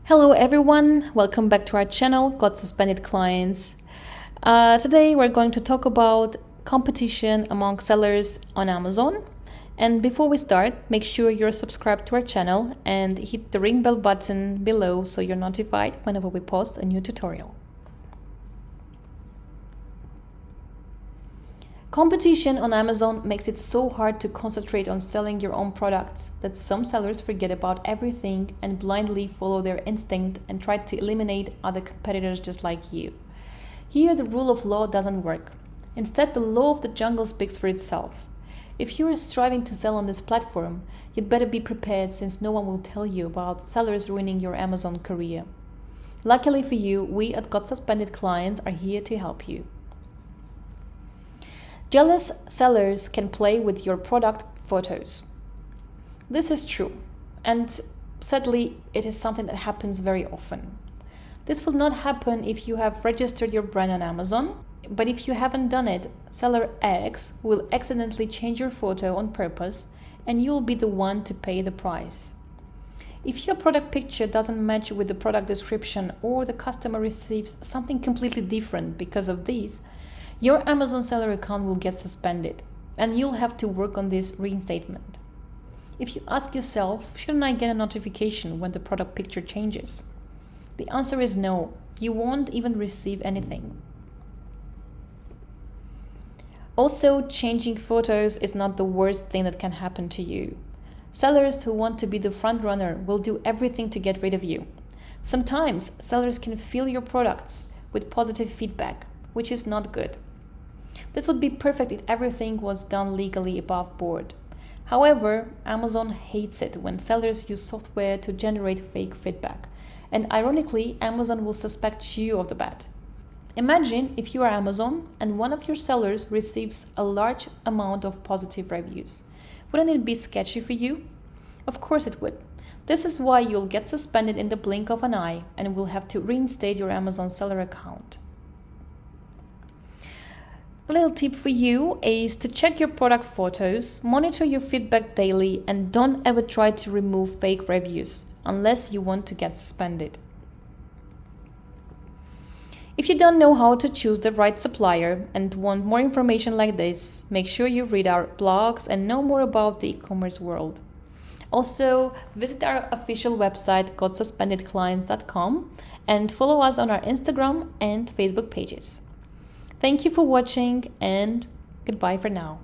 Hello everyone, welcome back to our channel, Got Suspended Clients. Today we're going to talk about competition among sellers on Amazon. And before we start, make sure you're subscribed to our channel and hit the ring bell button below so you're notified whenever we post a new tutorial. Competition on Amazon makes it so hard to concentrate on selling your own products that some sellers forget about everything and blindly follow their instinct and try to eliminate other competitors just like you. Here, the rule of law doesn't work. Instead, the law of the jungle speaks for itself. If you are striving to sell on this platform, you'd better be prepared since no one will tell you about sellers ruining your Amazon career. Luckily for you, we at Got Suspended Clients are here to help you. Jealous sellers can play with your product photos. This is true, and sadly, it is something that happens very often. This will not happen if you have registered your brand on Amazon, but if you haven't done it, seller X will accidentally change your photo on purpose, and you'll be the one to pay the price. If your product picture doesn't match with the product description or the customer receives something completely different because of this, your Amazon seller account will get suspended, and you'll have to work on this reinstatement. If you ask yourself, shouldn't I get a notification when the product picture changes? The answer is no, you won't even receive anything. Also, changing photos is not the worst thing that can happen to you. Sellers who want to be the front runner will do everything to get rid of you. Sometimes sellers can fill your products with positive feedback, which is not good. This would be perfect if everything was done legally above board. However, Amazon hates it when sellers use software to generate fake feedback. And ironically, Amazon will suspect you of the bad. Imagine if you are Amazon and one of your sellers receives a large amount of positive reviews. Wouldn't it be sketchy for you? Of course it would. This is why you'll get suspended in the blink of an eye and will have to reinstate your Amazon seller account. A little tip for you is to check your product photos, monitor your feedback daily, and don't ever try to remove fake reviews unless you want to get suspended. If you don't know how to choose the right supplier and want more information like this, make sure you read our blogs and know more about the e-commerce world. Also, visit our official website gotsuspendedclients.com and follow us on our Instagram and Facebook pages. Thank you for watching, and goodbye for now.